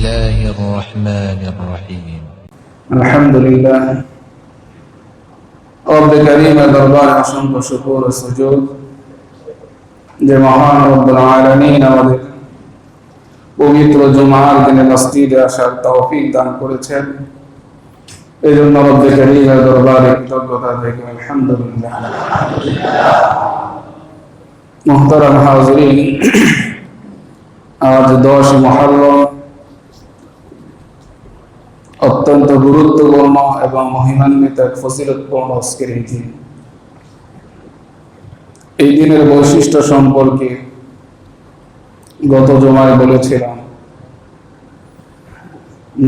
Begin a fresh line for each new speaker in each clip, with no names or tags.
الله الرحمن الرحيم
الحمد لله رب كريم দরবারে অসংখ্য শুকর ও সুজুদ যে মহান রব্বুল আলামিন আমাদের পবিত্র জুমার দিনে মসজিদে আসার তৌফিক দান করেছেন। এই জন্য রব করিমের দরবারে কৃতজ্ঞতা থেকে আলহামদুলিল্লাহ। মুহতারাম হাজিরিন, আজ 10 মুহররম অত্যন্ত গুরুত্বপূর্ণ এবং মহিমান্বিত এক ফজিলতপূর্ণ আজকের এই দিন। এই দিনের বৈশিষ্ট্য সম্পর্কে গত জুমায় বলেছিলাম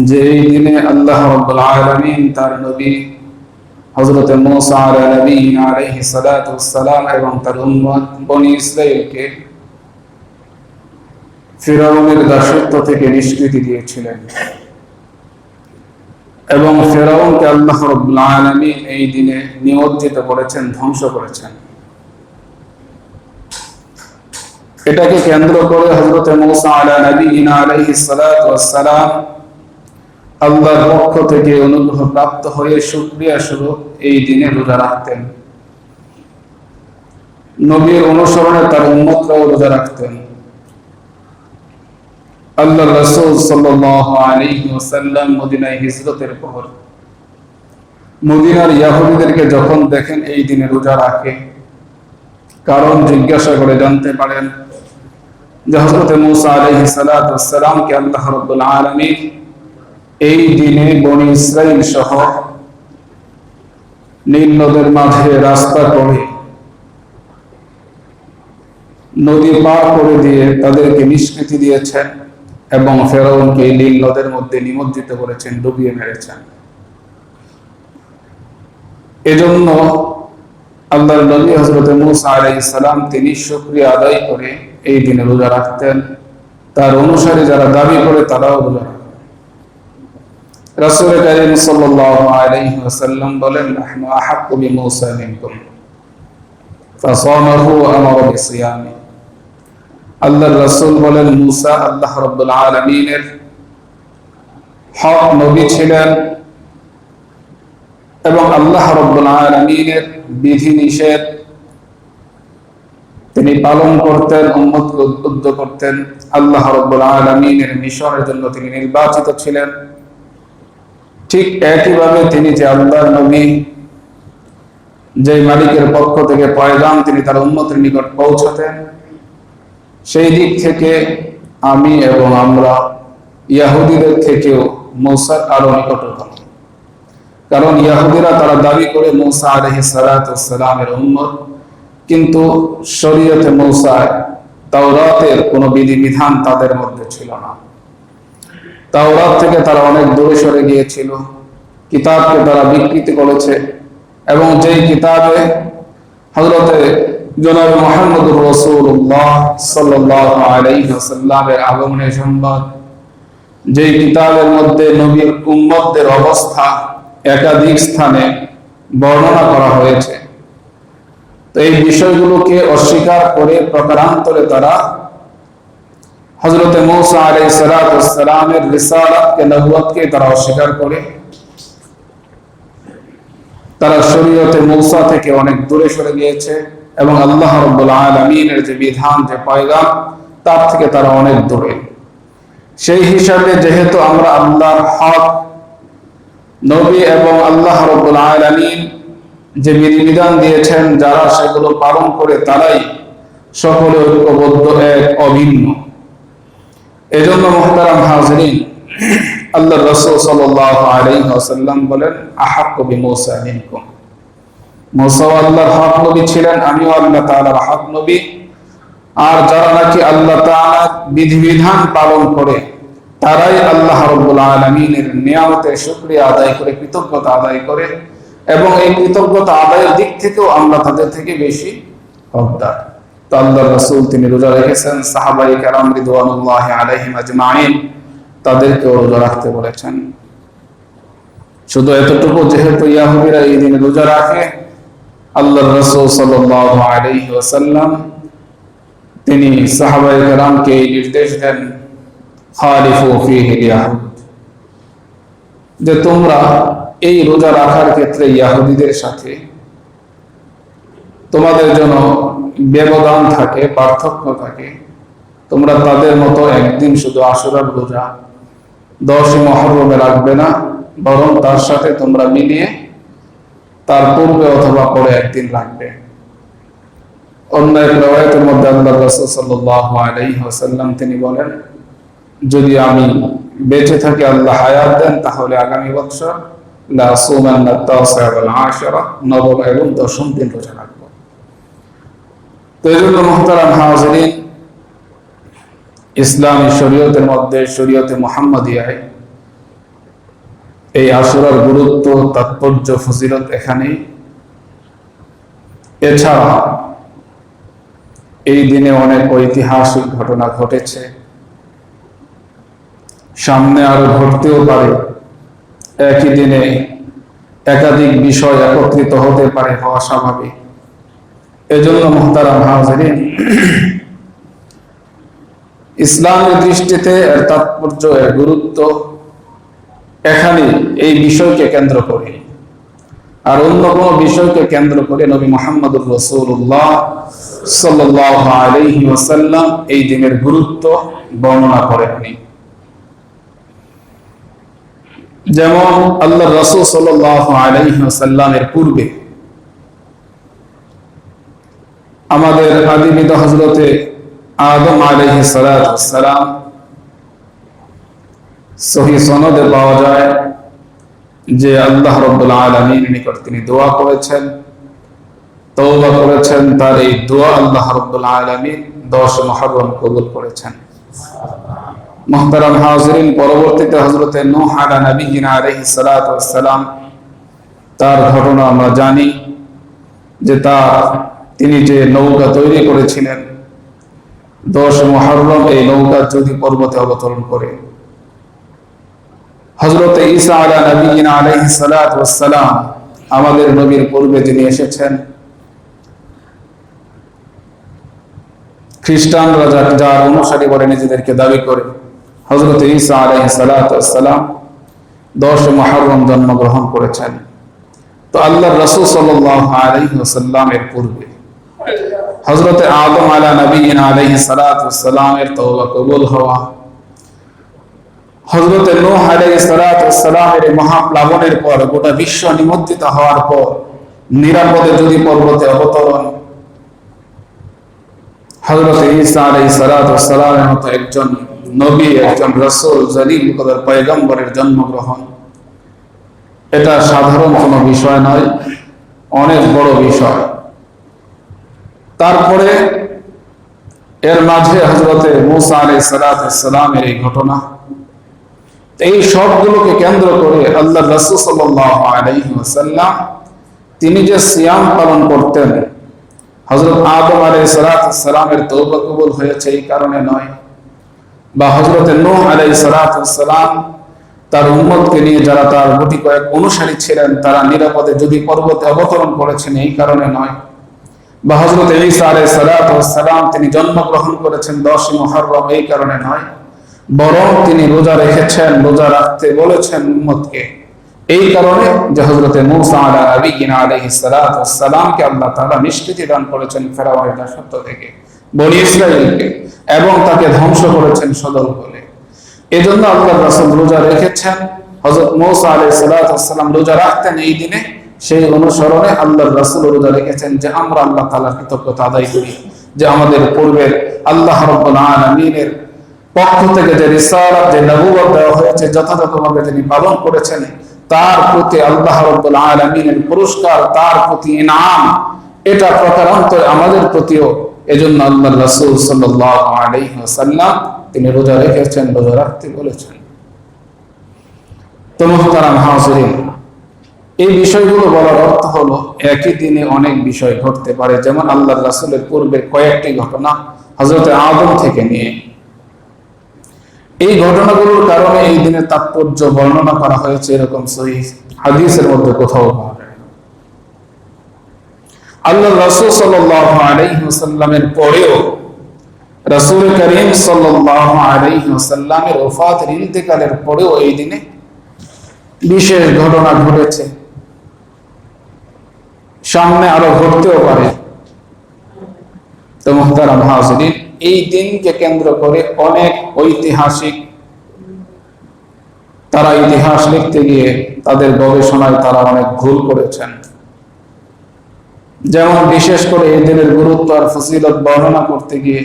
যে এই দিনে আল্লাহ রাব্বুল আলামিন তার নবী হযরত মূসা আলাইহিস সালাতু ওয়াস সালাম এবং তার উম্মত বনি ইসরাঈলকে ফিরআউনের দাসত্ব থেকে নিষ্কৃতি দিয়েছিলেন এবং ফিরআউনকে আল্লাহ রাব্বুল আলামিন এই দিনে নিমজ্জিত করেছেন, ধ্বংস করেছেন। এটাকে কেন্দ্র করে হযরত মূসা আলাইহিস সালাতু ওয়াস সালাম আল্লাহর পক্ষ থেকে অনুগ্রহ প্রাপ্ত হয়ে শুকরিয়া স্বরূপ এই দিনে রোজা রাখতেন। নবীর অনুসরণে তার উম্মতরাও রোজা রাখতেন। আল্লাহর রাসূল সাল্লাল্লাহু আলাইহি ওয়াসাল্লাম মদিনায় হিজরতের পর মদিনার ইহুদিদেরকে যখন দেখেন এই দিনে রোজা রাখে, কারণ জিজ্ঞাসা করে জানতে পারেন যে হযরত মূসা আলাইহিস সালাতু ওয়াস সালামকে আল্লাহ রাব্বুল আলামিন এই দিনে বনি ইসরাইল সহ নীল নদের মাঝে রাস্তা করে নদী পার করে দিয়ে তাদেরকে নিষ্কৃতি দিয়েছেন এবং ফেরাউনকে নীল নদের মধ্যে নিমজ্জিত করেছেন, ডুবিয়ে মেরেছেন। এজন্য আল্লাহর নবী হযরত মূসা আলাইহিস সালাম তিনি শুকরিয়া আদায় করে এই দিনে রোজা রাখতেন। তার অনুসারী যারা দাবি করে তারাও রোজা রাখেন। রাসূল কারীম সাল্লাল্লাহু আলাইহি ওয়াসাল্লাম বলেন, নাহনু আহাক্কু বিমূসা মিনকুম ফাসামাহু আমারা বিসিয়ামি। আল্লাহর রাসূল বলেন, মূসা আল্লাহ রাব্বুল আলামিনের হক নবী ছিলেন এবং আল্লাহ রাব্বুল আলামিনের বিধি নিষেধ তিনি পালন করতেন, উম্মতকে উদ্বুদ্ধ করতেন। আল্লাহ রাব্বুল আলামিনের মিশনের জন্য তিনি নির্বাচিত ছিলেন। ঠিক একইভাবে তিনি যে আল্লাহর নবী, যে মালিকের পক্ষ থেকে পয়গাম তিনি তার উম্মতের নিকট পৌঁছাতেন, সেই দিক থেকে আমি এবং আমরা ইহুদিদের থেকেও মূসার আরো নিকটতম। কারণ ইহুদিরা তারা দাবি করে মূসা আলাইহিস সালাতু ওয়াস সালামের উম্মত, কিন্তু শরীয়তে মূসায় তাওরাতের কোনো বিধিবিধান তাদের মধ্যে ছিল না। তাওরাত থেকে তারা অনেক দূরে সরে গিয়েছিল, কিতাবকে তারা বিকৃতি করেছে এবং যেই কিতাবে হযরতে জনাব মুহাম্মদুর রাসূলুল্লাহ সাল্লাল্লাহু আলাইহি ওয়াসাল্লামের আগমনের সংবাদ, যেই কিতাবের মধ্যে নবীর উম্মতদের অবস্থা একাধিক স্থানে বর্ণনা করা হয়েছে, তো এই বিষয়গুলোকে অস্বীকার করে প্রকারান্তরে তারা হযরতে মূসা আলাইহিস সালাতু ওয়াস সালামের রিসালাতকে, নবুয়তকে তারা অস্বীকার করে তারা শরীয়তে মূসা থেকে অনেক দূরে সরে গিয়েছে এবং আল্লাহ রাব্বুল আলামিনের যে বিধান, যে পয়গাম, তার থেকে তারা অনেক দূরে। সেই হিসাবে যেহেতু আমরা আল্লাহর হক নবী এবং আল্লাহ রাব্বুল আলামিন যে বিধিবিধান দিয়েছেন, যারা সেগুলো পালন করে তারাই সকলে ঐক্যবদ্ধ, এক, অভিন্ন। এজন্য মুহতারাম হাজিরিন, আল্লাহর রাসূল সাল্লাল্লাহু আলাইহি ওয়াসাল্লাম বলেন, আহাক্কু বিমূসা মিনকুম। মূসা আল্লাহর হক নবী ছিলেন, আমিও আল্লাহ তাআলার হক নবী। আর যারা নাকি আল্লাহ তাআলার বিধিবিধান পালন করে তারাই আল্লাহ রাব্বুল আলামিনের নিয়ামতের শুকরিয়া আদায় করে, কৃতজ্ঞতা আদায় করে এবং এই কৃতজ্ঞতা আদায়ের দিক থেকেও আমরা তাদের থেকে বেশি হকদার। তো আল্লাহর রাসূল তিনি রোজা রেখেছেন, সাহাবায়ে কেরাম রিদওয়ানুল্লাহি আলাইহিম আজমাইন তাদেরকেও রোজা রাখতে বলেছেন। শুধু এতটুকু, যেহেতু ইহুদিরা এই দিনে রোজা রাখে, আল্লাহর রাসূল সাল্লাল্লাহু আলাইহি ওয়াসাল্লাম তিনি সাহাবায়ে কেরামকে এই নির্দেশ দেন খালিফু ফীহিল ইয়াহুদ, যে তোমরা এই রোজা রাখার ক্ষেত্রে ইহুদিদের সাথে তোমাদের জন্য ব্যবধান থাকে, পার্থক্য থাকে। তোমরা তাদের মতো একদিন শুধু আশুরার রোজা 10 মুহররমে রাখবে না, বরং তার সাথে তোমরা মিলিয়ে তার পূর্বে অথবা পরে একদিন রাখবে। অন্য এক রওয়ায়াতের মধ্যে আল্লাহর রাসূল সাল্লাল্লাহু আলাইহি ওয়াসাল্লাম তিনি বলেন, যদি আমি বেঁচে থাকি, আল্লাহ হায়াত দেন, তাহলে আগামী বছর লা আসুমান্না তাসিআ ওয়াল আশিরা, নবম এবং দশম দিন রোজা রাখব। তো এই জন্য মুহতারাম হাজিরিন, ইসলামী শরীয়তের মধ্যে, শরীয়তে মুহাম্মাদিয়ায় এই আশুরার গুরুত্ব, তাৎপর্য, ফজিলত এখানেই। এছাড়া এই দিনে অনেক ঐতিহাসিক ঘটনা ঘটেছে, সামনে আরো ঘটতেও পারে। একই দিনে একাধিক বিষয় একত্রিত হতে পারে, হওয়া স্বাভাবিক। এজন্য মুহতারাম হাজিরিন, ইসলামের দৃষ্টিতে এর তাৎপর্য, এর গুরুত্ব এখানে এই বিষয়কে কেন্দ্র করে, আর অন্য কোনো বিষয়কে কেন্দ্র করে নবী মুহাম্মদুর রাসূলুল্লাহ সাল্লাল্লাহু আলাইহি ওয়াসাল্লাম এই দিনের গুরুত্ব বর্ণনা করেননি। যেমন আল্লাহর রাসূল সাল্লাল্লাহু আলাইহি ওয়াসাল্লামের পূর্বে আমাদের আদি পিতা হযরতে আদম আলাইহিস সালাতু ওয়াস সালাম, সহিহ সনদে পাওয়া যায় যে আল্লাহ রাব্বুল আলামিনের নিকট তিনি দোয়া করেছেন, তওবা করেছেন। তার এই দোয়া আল্লাহ রাব্বুল আলামিন 10 মুহররম কবুল করেছেন। মুহতারাম হাজিরিন, পরবর্তীতে হযরতে নূহ আলাইহিস সালাতু ওয়াস সালাম, তার ঘটনা আমরা জানি যে তিনি যে নৌকা তৈরি করেছিলেন 10 মুহররম, এই নৌকা যদি পর্বতে অবতরণ করে। হযরতে ঈসা আলাইহিস সালাতু ওয়াস সালাম, আমাদের নবীর পূর্বে যিনি এসেছেন, খ্রিস্টানরা যার অনুসারী বলে নিজেদেরকে দাবি করে, হযরতে ঈসা আলাইহিস সালাতু ওয়াস সালাম 10 মুহররম জন্মগ্রহণ করেছেন। তো আল্লাহর রাসূল সাল্লাল্লাহু আলাইহি ওয়াসাল্লামের পূর্বে হযরতে আদম আলাইহিস সালাতু ওয়াস সালামের তওবা কবুল হওয়া, হযরতে নূহ আলাইহিস সালাতু ওয়াস সালামের মহাপ্লাবনের পর গোটা বিশ্ব নিমজ্জিত হওয়ার পর নিরাপদে যদি পর্বতে অবতরণ, হযরতে ঈসা আলাইহিস সালাতু ওয়াস সালামের মতো একজন নবী, একজন রাসূল, জলিল কদর পয়গম্বরের জন্মগ্রহণ, এটা সাধারণ কোনো বিষয় নয়, অনেক বড় বিষয়। তারপরে এর মাঝে হযরতে মূসা আলাইহিস সালাতু ওয়াস সালামের এই ঘটনা, এই সবগুলোকে কেন্দ্র করে আল্লাহর রাসূল সাল্লাল্লাহু আলাইহি ওয়াসাল্লাম তিনি যে সিয়াম পালন করতেন, হযরত আদম আলাইহিস সালাতু ওয়াস সালামের তওবা কবুল হয়েছে এই কারণে নয়, বা হযরতে নূহ আলাইহিস সালাতু ওয়াস সালাম তার উম্মতকে নিয়ে, যারা তার গুটি কয়েক অনুসারী ছিলেন, তারা নিরাপদে যদি পর্বতে অবতরণ করেছেন এই কারণে নয়, বা হযরতে ঈসা আলাইহিস সালাতু ওয়াস সালাম তিনি জন্মগ্রহণ করেছেন 10 মুহররম এই কারণে নয়, বরং তিনি রোজা রেখেছেন, রোজা রাখতে বলেছেন উম্মতকে এই কারণে যে হযরতে মূসা আলাইহিস সালাতু ওয়াস সালামকে আল্লাহ তাআলা নিষ্কৃতি দান করেছেন ফেরাউনের দাসত্ব থেকে, বনি ইসরাঈলকে, এবং তাকে ধ্বংস করেছেন সদল বলে। এজন্য আল্লাহর রাসূল রোজা রেখেছেন। হযরত মূসা আলাইহিস সালাতু ওয়াস সালাম রোজা রাখতেন এই দিনে, সেই অনুসরণে আল্লাহর রাসূল রোজা রেখেছেন, যে আমরা আল্লাহ তাআলার কৃতজ্ঞতা আদায় করি যে আমাদের পূর্বের আল্লাহ রাব্বুল আলামিনের পক্ষ থেকে যে রিসালাত, যে নবুয়ত দেওয়া হয়েছে, যথাযথভাবে তিনি পালন করেছেন, তার প্রতি আল্লাহ রাব্বুল আলামিনের পুরস্কার, তার প্রতি ইনাম, এটা প্রকারান্তরে আমাদের প্রতিও। এজন্য আল্লাহর রাসূল সাল্লাল্লাহু আলাইহি ওয়াসাল্লাম তিনি রোজা রেখেছেন, রোজা রাখতে বলেছেন। তো মুহতারাম হাজিরিন, এই বিষয়গুলো বলার অর্থ হলো একই দিনে অনেক বিষয় ঘটতে পারে, যেমন আল্লাহর রাসূলের পূর্বে কয়েকটি ঘটনা হযরতে আদম থেকে নিয়ে, এই ঘটনাগুলোর কারণে এই দিনের তাৎপর্য বর্ণনা করা হয়েছে, এরকম সহিহ হাদিসের মধ্যে কোথাও পাওয়া যায় না। আল্লাহর রাসূল সাল্লাল্লাহু আলাইহি ওয়াসাল্লামের পরেও রাসূল করিম সাল্লাল্লাহু আলাইহি ওয়াসাল্লামের ওফাতের ইন্তেকালের পরেও এই দিনে বিশেষ ঘটনা ঘটেছে, সামনে আরো ঘটতেও পারে। তো মুহতারাম হাজিরিন, এই দিনকে কেন্দ্র করে অনেক ঐতিহাসিক তারা ইতিহাস লিখতে গিয়ে তাদের গবেষণায় তারা অনেক ভুল করেছেন। যেমন বিশেষ করে এই দিনের গুরুত্ব আর ফজিলত বর্ণনা করতে গিয়ে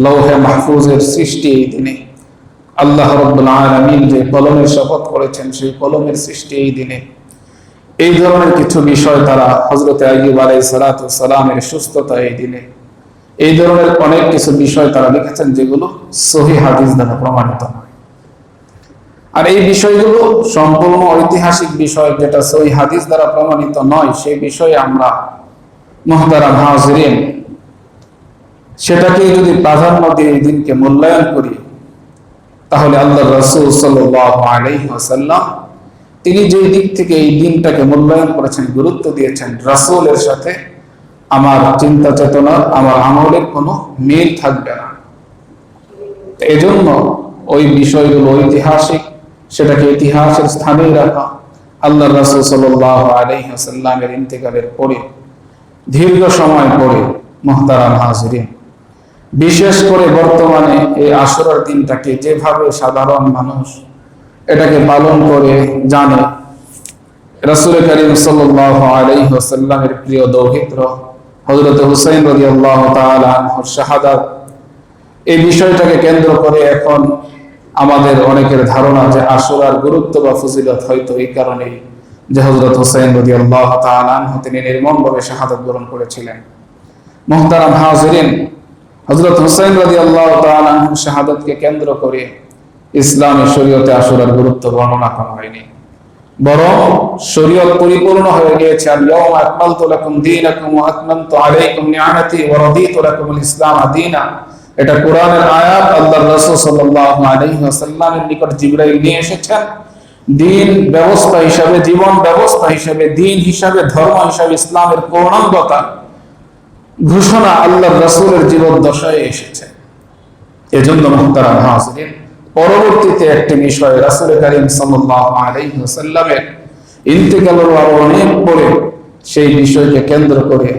লৌহে মাহফুজের সৃষ্টি এই দিনে, আল্লাহ রাব্বুল আলামিন যে কলমের শপথ করেছেন সেই কলমের সৃষ্টি এই দিনে, এই ধরনের কিছু বিষয় তারা হযরত আইয়ুব আলাইহিস সালাতু ওয়াস সালামের সুস্থতা এই দিনে, এই ধরনের অনেক কিছু বিষয় তারা লিখেছেন যেগুলো সহিহ হাদিস দ্বারা প্রমাণিত নয়। আর এই বিষয়গুলো সম্পূর্ণ ঐতিহাসিক বিষয়, যেটা সহিহ হাদিস দ্বারা প্রমাণিত নয়, সেই বিষয়ে আমরা মুহতারাম হাজিরিন সেটাকে যদি প্রাধান্য দিয়ে এই দিনকে মূল্যায়ন করি, তাহলে আল্লাহর রাসূল সাল্লাল্লাহু আলাইহি ওয়াসাল্লাম তিনি যে দিক থেকে এই দিনটাকে মূল্যায়ন করেছেন, গুরুত্ব দিয়েছেন, রাসূলের সাথে আমার চিন্তা চেতনা, আমার আমলের কোনো মিল থাকবে না। এজন্য ওই বিষয়গুলো ঐতিহাসিক, সেটাকে ইতিহাসের স্থানেই রাখা। আল্লাহর রাসূল সাল্লাল্লাহু আলাইহি ওয়াসাল্লামের ইন্তেকালের পরে, দীর্ঘ সময় পরে, মুহতারাম হাজিরিন, বিশেষ করে বর্তমানে এই আশুরার দিনটাকে যেভাবে সাধারণ মানুষ এটাকে পালন করে জানে, রাসূল করিম সাল্লাল্লাহু আলাইহি ওয়াসাল্লামের প্রিয় দৌহিত্র হযরত হুসাইন রাদিয়াল্লাহু তাআলা আনহুর শাহাদাত, এই বিষয়টাকে কেন্দ্র করে এখন আমাদের অনেকের ধারণা যে আশুরার গুরুত্ব বা ফজিলত হয়তো এই কারণেই যে হযরত হুসাইন রাদিয়াল্লাহু তাআলা আনহু তিনি নির্মমভাবে শাহাদাত বরণ করেছিলেন। মুহতারাম হাজিরিন, হযরত হুসাইন রাদিয়াল্লাহু তাআলা আনহু শাহাদাতকে কেন্দ্র করে ইসলামী শরীয়তে আশুরার গুরুত্ব বর্ণনা করা হয়নি, বরং শরীয়ত পরিপূর্ণ হয়ে গিয়েছে। আল-ইয়াওমা আকমালতু লাকুম দীনাকুম ওয়া আতমামতু আলাইকুম নি'মাতি ওয়া রাদিতু লাকুমুল ইসলাম দীনা। এটা কোরআনের আয়াত। আল্লাহর রাসূল সাল্লাল্লাহু আলাইহি ওয়াসাল্লামের নিকট জিবরাইল নিয়ে এসেছেন দিন ব্যবস্থা হিসাবে, জীবন ব্যবস্থা হিসাবে, দিন হিসাবে, ধর্ম হিসাবে ইসলামের পূর্ণাঙ্গতা ঘোষণা আল্লাহর রাসূলের জীবন দশায় এসেছে। এজন্য মুহতারাম হাজিরিন, পরবর্তীতে একটি বিষয় রাসূল করিম সাল্লাল্লাহু আলাইহি ওয়াসাল্লামের ইন্তেকালের আরো অনেক পরে সেই বিষয়কে কেন্দ্র করে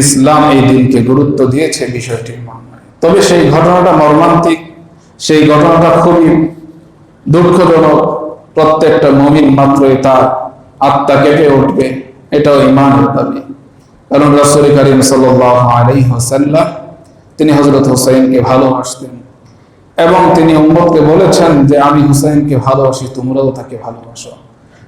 ইসলাম এই দিনকে গুরুত্ব দিয়েছে, বিষয়টি মানয়। তবে সেই ঘটনাটা মর্মান্তিক, সেই ঘটনাটা খুবই দুঃখজনক। প্রত্যেকটা মুমিন মাত্রই তার আত্মা কেঁপে উঠবে, এটাও ঈমানের দাবি। কারণ রাসূল করিম সাল্লাল্লাহু আলাইহি ওয়াসাল্লাম তিনি হযরত হুসাইনকে ভালোবাসতেন এবং তিনি উম্মতকে বলেছেন যে আমি হুসাইনকে ভালোবাসি, তোমরাও তাকে ভালোবাসো।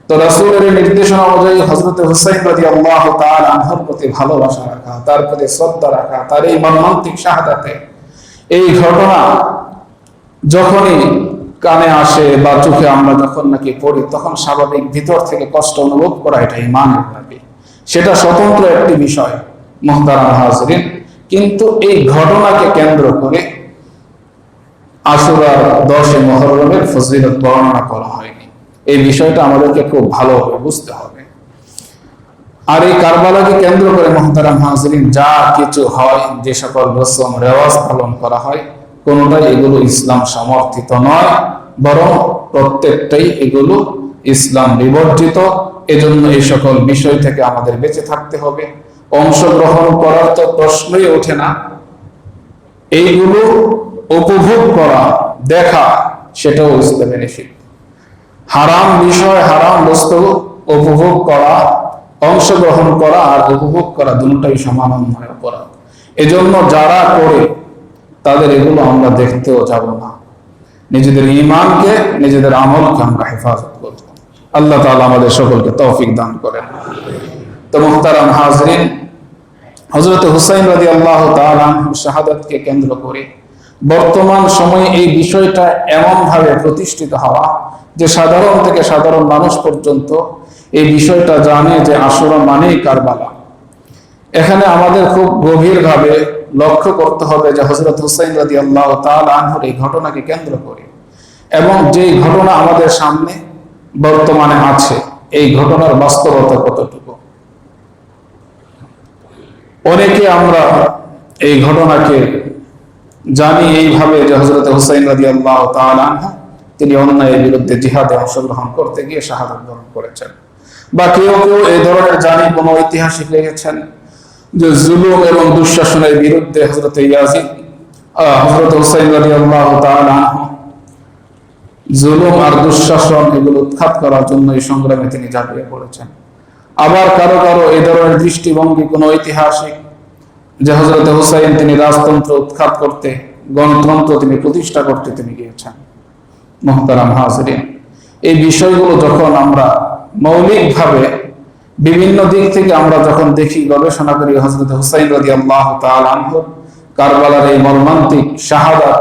তো রাসূলের নির্দেশনা অনুযায়ী হযরত হুসাইন রাদিয়াল্লাহু তাআলা আনহুর প্রতি ভালোবাসা রাখা, তার প্রতি শ্রদ্ধা রাখা, তার এই মর্মান্তিক শাহাদাতে, এই ঘটনা যখনই কানে আসে বা চোখে আমরা যখন নাকি পড়ি, তখন স্বাভাবিক ভিতর থেকে কষ্ট অনুভব করা, এটা ঈমানের দাবি। সেটা স্বতন্ত্র একটি বিষয় মুহতারাম হাজিরিন। কিন্তু এই ঘটনাকে কেন্দ্র করে আশুরার 10 মুহররমের ফজিলত বর্ণনা করা হয়নি। এই বিষয়টা আমাদেরকে খুব ভালোভাবে বুঝতে হবে। আর এই কারবালাকে কেন্দ্র করে মুহতারাম হাজিরিন যা কিছু হয়, যে সকল রসম রেওয়াজ পালন করা হয়, কোনটাই এগুলো ইসলাম সমর্থিত নয়, বরং প্রত্যেকটাই এগুলো ইসলাম বিবর্জিত। এজন্য এই সকল বিষয় থেকে আমাদের বেঁচে থাকতে হবে। অংশগ্রহণ করার তো প্রশ্নই ওঠে না। এইগুলো উপভোগ করা, দেখা, সেটাও ইসলামে নিষিদ্ধ। হারাম বিষয়, হারাম বস্তু উপভোগ করা, অংশগ্রহণ করা আর উপভোগ করা দুটোই সমান অপরাধ। এজন্য যারা করে তাদের এগুলো আমরা দেখতেও যাব না। নিজেদের ঈমানকে, নিজেদের আমলকে আমরা হেফাজত করব। আল্লাহ তাআলা আমাদের সকলকে তৌফিক দান করেন। তো মুহতারাম হাজিরিন, হযরত হুসাইন রাদিয়াল্লাহু তাআলা আনহুর শাহাদাতকে কেন্দ্র করে বর্তমান সময়ে এই বিষয়টা এমন ভাবে প্রতিষ্ঠিত হওয়া যে সাধারণ থেকে সাধারণ মানুষ পর্যন্ত এই বিষয়টা জানে যে আশুরা মানেই কারবালা। এখানে আমাদের খুব গভীরভাবে লক্ষ্য করতে হবে যে হযরত হুসাইন রাদিয়াল্লাহু তাআলা আনহুর এই ঘটনাকে কেন্দ্র করে এবং যেই ঘটনা আমাদের সামনে বর্তমানে আছে, এই ঘটনার বাস্তবতা কতটুকু। অনেকে আমরা এই ঘটনাকে জানি এইভাবে যে হযরত হুসাইন রাদিয়াল্লাহু তাআলা আনহু তিনি অন্যায়ের বিরুদ্ধে জিহাদে অংশগ্রহণ করতে গিয়ে শাহাদাত বরণ করেছেন। বা কেউ কেউ এই ধরনের জানি কোন ঐতিহাসিক লিখেছেন যে জুলুম এবং দুঃশাসনের বিরুদ্ধে হযরত ইয়াজিদ হযরত হুসাইন রাদিয়াল্লাহু তাআলা আনহু জুলুম আর দুঃশাসন এগুলো উৎখাত করার জন্য এই সংগ্রামে তিনি ঝাঁপিয়ে পড়েছেন। আবার কারো কারো এই ধরনের দৃষ্টিভঙ্গি কোন ঐতিহাসিক যে হযরত হুসাইন তিনি রাজতন্ত্র উৎখাত করতে, গণতন্ত্র তিনি প্রতিষ্ঠা করতে তিনি গিয়েছেন। মুহতারাম হাজিরিন, এই বিষয়গুলো যখন আমরা মৌলিকভাবে বিভিন্ন দিক থেকে আমরা যখন দেখি, গবেষণা করি, হযরত হুসাইন রাদিয়াল্লাহু তাআলা আনহু কারবালার এই মর্মান্তিক শাহাদাত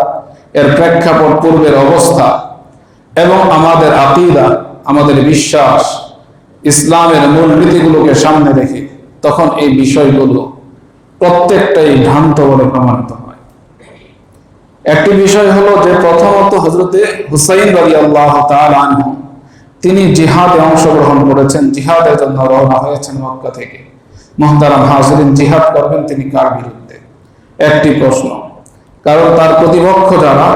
এর প্রেক্ষাপট, পূর্বের অবস্থা এবং আমাদের আকীদা, আমাদের বিশ্বাস, ইসলামের মূলনীতিগুলোকে সামনে রেখে তখন এই বিষয়গুলো প্রত্যেকটাই ভ্রান্ত বলে প্রমাণিত হয়। একটি বিষয় হলো যে প্রথমত হযরতে হুসাইন রাদিয়াল্লাহু তাআলা আনহু তিনি জিহাদে অংশগ্রহণ করেছেন, জিহাদের জন্য রওনা হয়েছেন মক্কা থেকে। মুহতারাম হাজিরিন, জিহাদ করবেন তিনি কার বিরুদ্ধে? একটি প্রশ্ন। কারণ তার প্রতিপক্ষ যারা,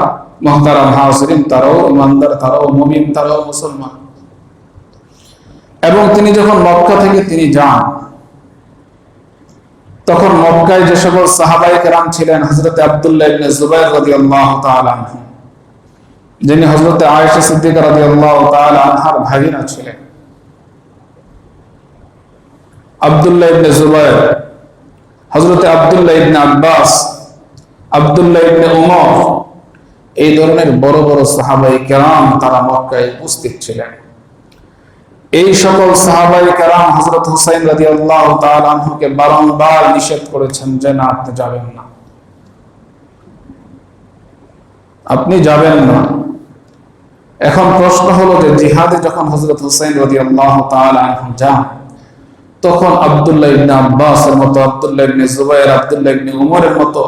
মুহতারাম হাজিরিন, তারাও ইমানদার, তারাও মুমিন, তারাও মুসলমান। এবং তিনি যখন মক্কা থেকে তিনি যান, তখন মক্কায় যে সকল সাহাবায়ে কেরাম ছিলেন, হযরত আব্দুল্লাহ ইবনে জুবাইর রাদিয়াল্লাহু তাআলা আনহু, যিনি হযরত আয়েশা সিদ্দিকা রাদিয়াল্লাহু তাআলা আনহার ভাগিনা ছিলেন, আব্দুল্লাহ ইবনে জুবাইর, হযরত আব্দুল্লাহ ইবনে আব্বাস, আব্দুল্লাহ ইবনে উমর, এই ধরনের বড় বড় সাহাবায়ে কেরাম তারা মক্কায় উপস্থিত ছিলেন। এই সকল সাহাবায়ে কেরাম হযরত হুসাইন রাদিয়াল্লাহু তাআলা আনহুকে বারংবার নিষেধ করেছেন যে না, আপনি যাবেন না, আপনি যাবেন না। এখন প্রশ্ন হলো যে জিহাদে যখন হযরত হুসাইন রাদিয়াল্লাহু তাআলা আনহু যান, তখন আব্দুল্লাহ ইবনে আব্বাসের মতো, আব্দুল্লাহ ইবনে জুবাইর, আব্দুল্লাহ ইবনে উমরের মতো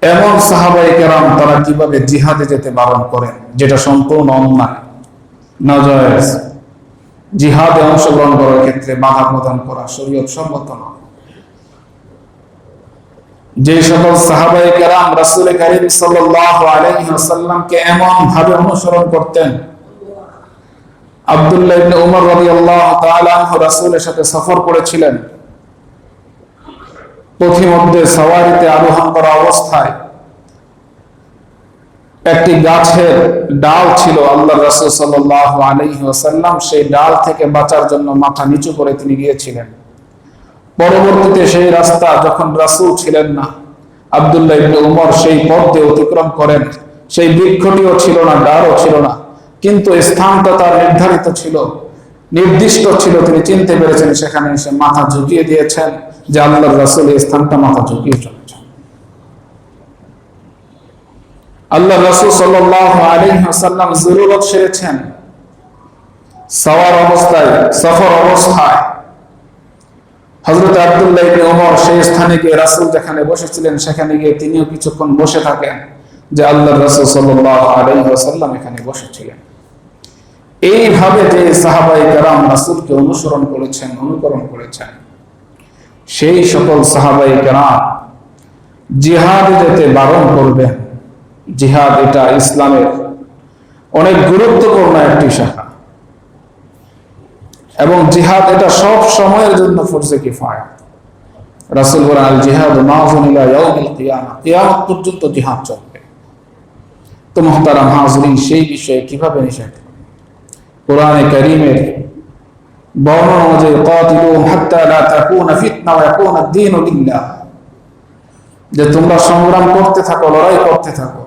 এমন সাহাবায়ে কেরাম তারা কিভাবে জিহাদে যেতে বারণ করেন, যেটা সম্পূর্ণ অন্যায়, নাজায়েজ। জিহাদে অংশগ্রহণ করার ক্ষেত্রে বাধা প্রদান করা শরীয়ত সম্মত নয়। যে সকল সাহাবায়ে কেরাম রাসূল কারীম সাল্লাল্লাহু আলাইহি ওয়াসাল্লামকে এমন ভাবে অনুসরণ করতেন, আব্দুল্লাহ ইবনে উমর রাদিয়াল্লাহু তাআলা আনহু রাসূলের সাথে সফর করেছিলেন। পথিমধ্যে সাওয়ারিতে আরোহণ করা অবস্থায় একটি গাছের ডাল ছিল, আল্লাহর রাসূল সাল্লাল্লাহু আলাইহি ওয়াসাল্লাম সেই ডাল থেকে বাঁচার জন্য মাথা নিচু করে তিনি গিয়েছিলেন। পরবর্তীতে সেই রাস্তা যখন রাসূল ছিলেন না, আব্দুল্লাহ ইবনে উমর সেই পথ দিয়ে অতিক্রম করেন। সেই বৃক্ষটিও ছিল না, ডালও ছিল না, কিন্তু স্থানটা তার নির্ধারিত ছিল, নির্দিষ্ট ছিল, তিনি চিনতে পেরেছেন। সেখানে এসে মাথা ঝুঁকিয়ে দিয়েছেন যে আল্লাহর রাসূল এই স্থানটা মাথা ঝুঁকিয়ে চলেছেন। আল্লাহ রাসূল সাল্লাল্লাহু আলাইহি ওয়াসাল্লাম জরুরত সেরেছেন, সওয়ার অবস্থায়, সফর অবস্থায় হযরত আব্দুল্লাহ ইবনে উমর সেই স্থানে গিয়ে রাসূল যেখানে বসেছিলেন সেখানে গিয়ে তিনিও কিছুক্ষণ বসে থাকেন, যে আল্লাহর রাসূল সাল্লাল্লাহু আলাইহি ওয়াসাল্লাম এখানে বসেছিলেন। এইভাবে যে সাহাবায়ে কেরাম রাসূলকে অনুসরণ করেছেন, অনুকরণ করেছেন, সেই সকল সাহাবায়ে কেরাম জিহাদে যেতে বারণ করবেন। জিহাদ এটা ইসলামের অনেক গুরুত্বপূর্ণ একটি শাখা, এবং জিহাদ এটা সব সময়ের জন্য ফরজে কিফায়া। রাসূল বলেন, আল জিহাদু মাযুন ইলা ইয়াউমিল কিয়ামা, কিয়ামত পর্যন্ত জিহাদ চলবে। তো মুহতারাম হাজিরিন, সেই বিষয়ে কিভাবে নিষেধ? কোরআনে কারীমের বর্ণনা অনুযায়ী কাতিলুহুম হাত্তা লা তাকুনা ফিতনা ওয়া ইয়াকুনা আদ-দীনু লিল্লাহ, যে তোমরা সংগ্রাম করতে থাকো, লড়াই করতে থাকো,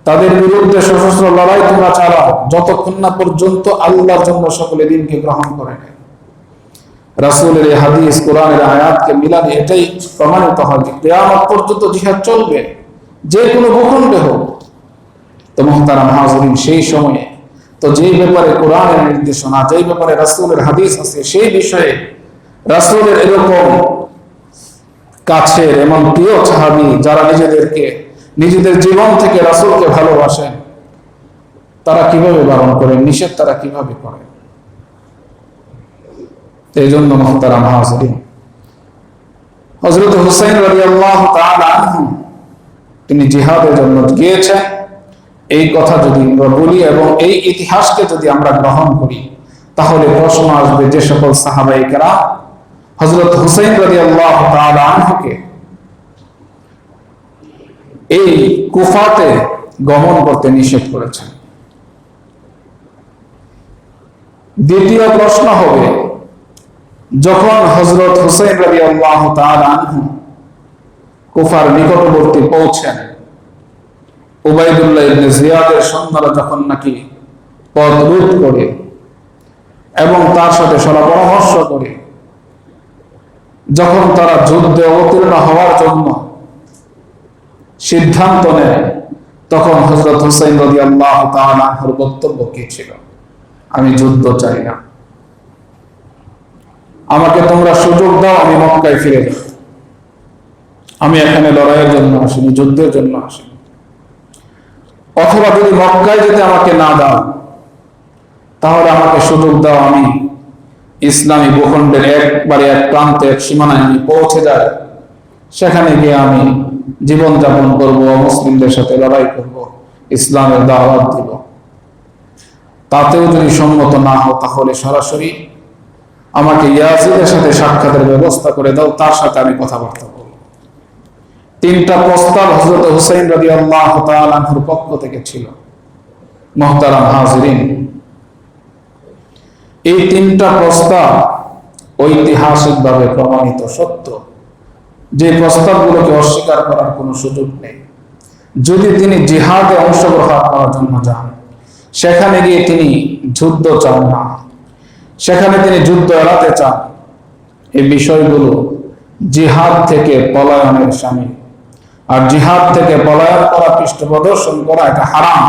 তাদের বিরুদ্ধে সশস্ত্র লড়াই তোমরা চালাও, যতক্ষণ না পর্যন্ত আল্লাহর জন্য সকলে দিনকে গ্রহণ করে নেয়। রাসূলের এই হাদিস, কোরআনের আয়াতকে মিলালে এটাই প্রমাণিত হয় যে কিয়ামত পর্যন্ত জিহাদ চলবে, যে কোনো ভূখণ্ডে হোক। তো মুহতারাম হাজিরিন, সেই সময়ে তো যেই ব্যাপারে কোরআনের নির্দেশনা, যেই ব্যাপারে রাসূলের হাদিস আছে, সেই বিষয়ে রাসূলের এরকম কাছের এমন প্রিয় সাহাবী যারা নিজেদের জীবন থেকে রাসূলকে ভালোবাসেন, তারা কিভাবে বারণ করেন, নিষেধ তারা কিভাবে করেন? এই জন্য মুহতারাম হাজিরিন, হযরত হুসাইন রাদিয়াল্লাহু তাআলা আনহু তিনি জিহাদের জন্য গিয়েছেন, এই কথা যদি আমরা বলি এবং এই ইতিহাসকে যদি আমরা গ্রহণ করি, তাহলে প্রশ্ন আসবে যে সকল সাহাবায়ে কেরাম হযরত হুসাইন রাদিয়াল্লাহু তাআলা আনহুকে এই কুফাতে গমন করতে নিষেধ করেছেন। দ্বিতীয় প্রশ্ন হবে, যখন হযরত হুসাইন রাদিয়াল্লাহু তাআলা আনহু কুফার নিকটবর্তী পৌঁছেন, উবাইদুল্লাহ ইবনে জিয়াদের সৈন্যরা যখন নাকি পথ রোধ করে এবং তার সাথে সলা পরামর্শ করে যখন তারা যুদ্ধে অবতীর্ণ হওয়ার জন্য সিদ্ধান্ত নেয়, তখন হযরত হুসাইন রাদিয়াল্লাহু তাআলা আনহুর বক্তব্য কি ছিল? আমি যুদ্ধ চাই না, আমাকে তোমরা সুযোগ দাও, আমি মক্কায় ফিরে যাব। আমি এখানে লড়াইয়ের জন্য আসিনি, যুদ্ধের জন্য আসিনি। অথবা যদি মক্কায় যেতে আমাকে না দাও, তাহলে আমাকে সুযোগ দাও, আমি ইসলামী ভূখণ্ডের একবারে এক প্রান্তে, এক সীমানায় আমি পৌঁছে যাই, সেখানে গিয়ে আমি জীবন যাপন করব, মুসলিমদের সাথে লড়াই করব, ইসলামের দাওয়াত দিব। তাতেও যদি সম্মত না হও, তাহলে সরাসরি আমাকে ইয়াজিদের সাথে সাক্ষাতের ব্যবস্থা করে দাও, তার সাথে আমি কথাবার্তা বলব। তিনটা প্রস্তাব হযরত হুসাইন রাদিয়াল্লাহু তাআলা আনহুর পক্ষ থেকে ছিল। মুহতারাম হাজিরিন, এই তিনটা প্রস্তাব ঐতিহাসিকভাবে প্রমাণিত সত্য, যে প্রস্তাবগুলোকে অস্বীকার করার কোনো সুযোগ নেই। যদি তিনি জিহাদে অংশগ্রহণ করার জন্য যান, সেখানে গিয়ে তিনি যুদ্ধ চান না, সেখানে তিনি যুদ্ধ এড়াতে চান, এই বিষয়গুলো জিহাদ থেকে পলায়নের শামিল। আর জিহাদ থেকে পলায়ন করা, পৃষ্ঠ প্রদর্শন করা, এটা হারাম।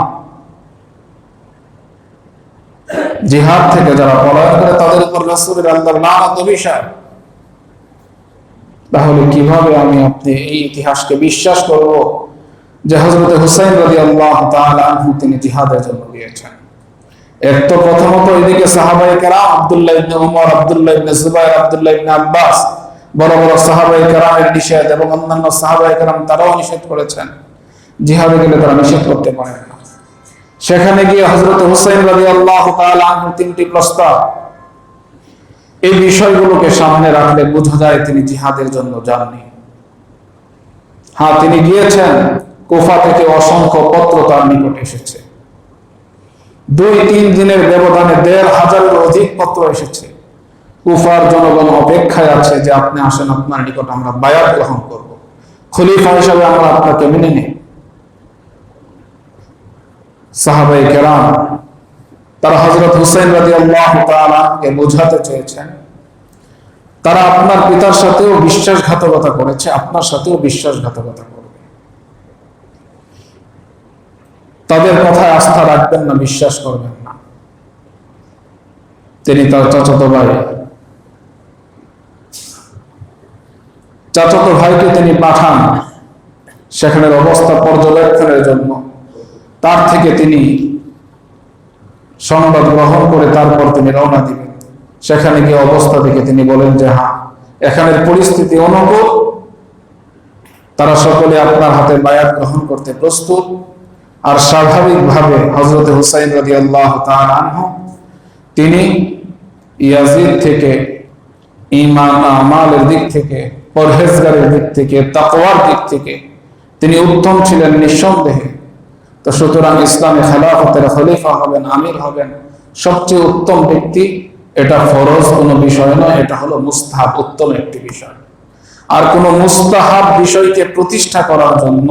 জিহাদ থেকে যারা পলায়ন করে তাদের উপর রাসূলের আল্লাহর লানত অভিশাপ। তাহলে কিভাবে আমি আপনি এই ইতিহাসকে বিশ্বাস করব যে হযরত হুসাইন রাদিয়াল্লাহু তাআলা আনহু তিনি জিহাদের জন্য গিয়েছেন? এক তো প্রথমত এদিকে সাহাবায়ে কেরাম আব্দুল্লাহ ইবনে উমর, আব্দুল্লাহ ইবনে জুবাইর, আব্দুল্লাহ ইবনে আব্বাস, বড় বড় সাহাবায়ে কেরামের নিষেধ, এবং অন্যান্য সাহাবায়ে কেরাম তারাও নিষেধ করেছেন। জিহাদে গেলে তারা নিষেধ করতে পারে না। সেখানে গিয়ে হযরত হুসাইন রাদিয়াল্লাহু তাআলা আনহু তিনটি প্রস্তাব, এই বিষয়গুলোকে সামনে রাখলে বোঝা যায় তিনি জিহাদের জন্য যাননি। হ্যাঁ, তিনি গিয়েছেন, কুফা থেকে অসংখ্য পত্র তার নিকট এসেছে। 2-3 দিনের ব্যবধানে 1500-এর অধিক পত্র এসেছে। কুফার জনগণ অপেক্ষায় আছে যে আপনি আসেন, আপনার নিকট আমরা বায়াত গ্রহণ করব, খলিফা হিসাবে আমরা আপনাকে মেনে নিই। সাহাবায়ে কেরাম তারা হযরত হুসাইন রাদিয়াল্লাহু তাআলা কে বোঝাতে চেয়েছেন, তারা আপনার পিতার সাথেও বিশ্বাসঘাতকতা করেছে, আপনার সাথেও বিশ্বাসঘাতকতা করবে। তাদের কথায় আস্থা রাখবেন না, বিশ্বাস করবেন না। তিনি তার চাচাতো ভাইকে তিনি পাঠান সেখানের অবস্থা পর্যবেক্ষণের জন্য। তার থেকে তিনি সংবাদ গ্রহণ করে তারপর তিনি রওনা দিবেন। সেখানে গিয়ে অবস্থা দেখে তিনি বলেন যে হ্যাঁ, এখানের পরিস্থিতি অনুকূল, তারা সকলে আপনার হাতে বায়াত গ্রহণ করতে প্রস্তুত। আর স্বাভাবিকভাবে হযরত হুসাইন রাদিয়াল্লাহু তাআলা আনহু তিনি ইয়াজিদ থেকে, ঈমান আমালের দিক থেকে, পরহেজগারের দিক থেকে, তাকওয়ার দিক থেকে তিনি উত্তম ছিলেন নিঃসন্দেহে। তো সুতরাং ইসলামে খেলাফতের খলিফা হবেন, আমির হবেন, সবচেয়ে উত্তম ব্যক্তি। এটা ফরজ কোনো বিষয় নয়, এটা হলো মুস্তাহাব, উত্তম একটি বিষয়। আর কোন মুস্তাহাব বিষয়কে প্রতিষ্ঠা করার জন্য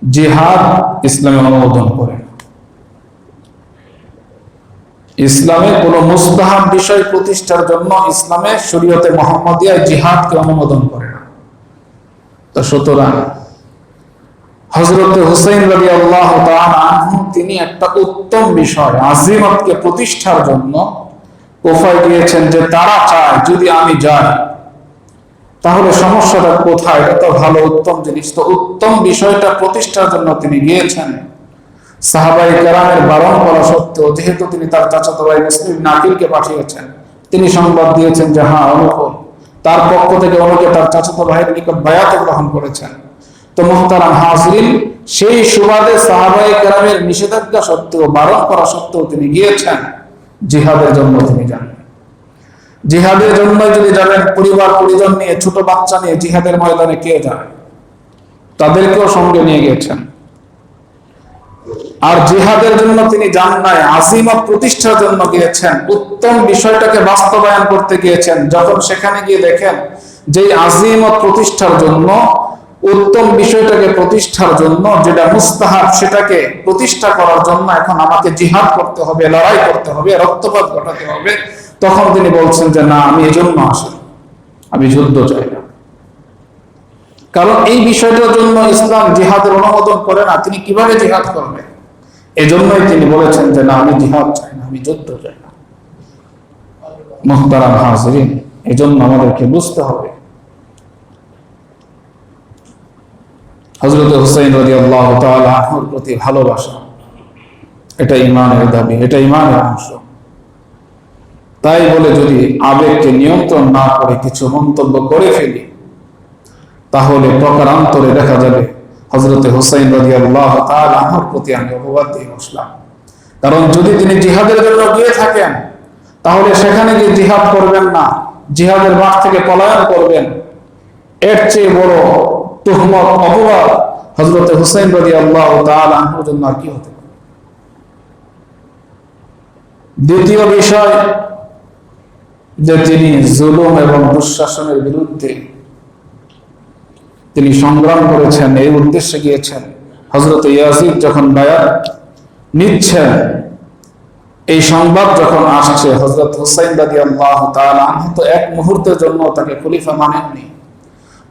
জিহাদ ইসলামে অনুমোদন করে না। ইসলামে কোন মুস্তাহাব বিষয় প্রতিষ্ঠার জন্য ইসলামে শরীয়তে মুহাম্মাদিয়া জিহাদকে অনুমোদন করে না। তো সুতরাং হযরত হুসাইন রাদিয়াল্লাহু তাআলা আনহু তিনি একটা উত্তম বিষয় আজিমতকে প্রতিষ্ঠার জন্য কুফায় গিয়েছেন, যে তারা চায় যদি আমি যাই তাহলে সমস্যাটা কোথায়, এটা তো ভালো উত্তম জিনিস। তো উত্তম বিষয়টা প্রতিষ্ঠার জন্য তিনি গিয়েছেন। সাহাবায়ে কেরামের বারণ করা সত্ত্বেও, যেহেতু তিনি তার চাচাতো ভাই মুসলিম ইবনে আকিলকে পাঠিয়েছেন, তিনি সংবাদ দিয়েছেন যে হ্যাঁ অনুকূল। তার পক্ষ থেকে অনেকে তার চাচাতো ভাইয়ের নিকট বায়াত গ্রহণ করেছেন। তো মুহতারাম হাজরিন, সেই সুবাদে সাহাবায়ে কেরামের নিষেধাজ্ঞা সত্ত্বেও, বারণ করা সত্ত্বেও তিনি গিয়েছেন জিহাদের জন্য। তিনি যান জিহাদের জন্য। যদি যাবেন পরিবার পরিজন নিয়ে, ছোট বাচ্চা নিয়ে জিহাদের ময়দানে কে যায়? তাদেরকেও সঙ্গে নিয়ে গিয়েছেন। আর জিহাদের জন্য তিনি যান নাই, আজিমত প্রতিষ্ঠার জন্য গিয়েছেন, উত্তম বিষয়টাকে বাস্তবায়ন করতে গিয়েছেন। যখন সেখানে গিয়ে দেখেন যে আজিমত প্রতিষ্ঠার জন্য, উত্তম বিষয়টাকে প্রতিষ্ঠার জন্য, যেটা মুস্তাহাব সেটাকে প্রতিষ্ঠা করার জন্য এখন আমাকে জিহাদ করতে হবে, লড়াই করতে হবে, রক্তপাত ঘটাতে হবে, তখন তিনি বলছেন যে না, আমি এজন্য আসি, আমি যুদ্ধ চাই না। কারণ এই বিষয়টার জন্য ইসলাম জিহাদের অনুমোদন করে না। তিনি কিভাবে জিহাদ করবেন? এজন্যই তিনি বলেছেন যে না, আমি জিহাদ চাই না, আমি যুদ্ধ চাই না। মুহতারাম হাজিরিন, এজন্য আমাদেরকে বুঝতে হবে হযরত হুসাইন রাদিয়াল্লাহু তাআলা আনহুর প্রতি ভালোবাসা, এটা ঈমানের দাবি, এটা ঈমানের অংশ। তাই বলে যদি আবেগকে নিয়ন্ত্রণ না করে কিছু মন্তব্য করে ফেলি, তাহলে প্রকারান্তরে দেখা যাবে হযরত হুসাইন রাদিয়াল্লাহু তাআলা আনহুর প্রতি আমি অপবাদ দিয়ে বসলাম। কারণ যদি তিনি জিহাদের জন্য গিয়ে থাকেন, তাহলে সেখানে গিয়ে জিহাদ করবেন না, জিহাদের মাঠ থেকে পলায়ন করবেন। এর চেয়ে বড় তুহমত, অপবাদ হযরত হুসাইন রাদিয়াল্লাহু তাআলা আনহুর জন্য আর কি হতে পারে? দ্বিতীয় বিষয়, যে তিনি জুলুম এবং দুঃশাসনের বিরুদ্ধে তিনি সংগ্রাম করেছেন, এই উদ্দেশ্যে গিয়েছেন। হযরত ইয়াজিদ যখন বায়াত নিচ্ছেন, এই সংবাদ যখন আসছে, হযরত হুসাইন রাদিয়াল্লাহু তাআলা আনহু তো এক মুহূর্তের জন্য তাকে খলিফা মানেননি।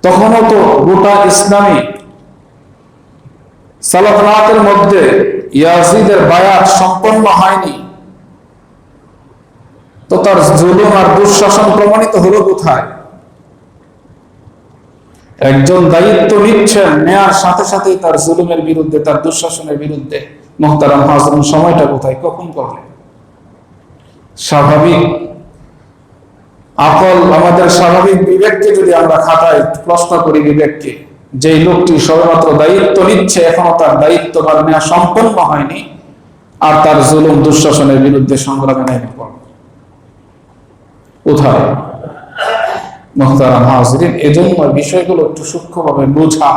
তখনও তো গোটা ইসলামী সালাতাতের মধ্যে ইয়াজিদের বায়াত সম্পন্ন হয়নি। তো তার জুলুম আর দুঃশাসন প্রমাণিত হলো কোথায়? একজন দায়িত্ব নিচ্ছেন, নেয়ার সাথে সাথেই তার জুলুমের বিরুদ্ধে, তার দুঃশাসনের বিরুদ্ধে মুহতারাম হাজরিন সময়টা কোথায়, কখন করলেন? স্বাভাবিক আকল, আমাদের স্বাভাবিক বিবেককে যদি আমরা খাতায় প্রশ্ন করি, বিবেককে, যে লোকটি সবেমাত্র দায়িত্ব নিচ্ছে, এখনো তার দায়িত্ব বা নেওয়া সম্পন্ন হয়নি, আর তার জুলুম দুঃশাসনের বিরুদ্ধে সংগ্রামে নেমে পড়ল, কোথায়? মুহতারাম হাজরিন, এজন্য বিষয়গুলো একটু সূক্ষ্মভাবে বোঝা।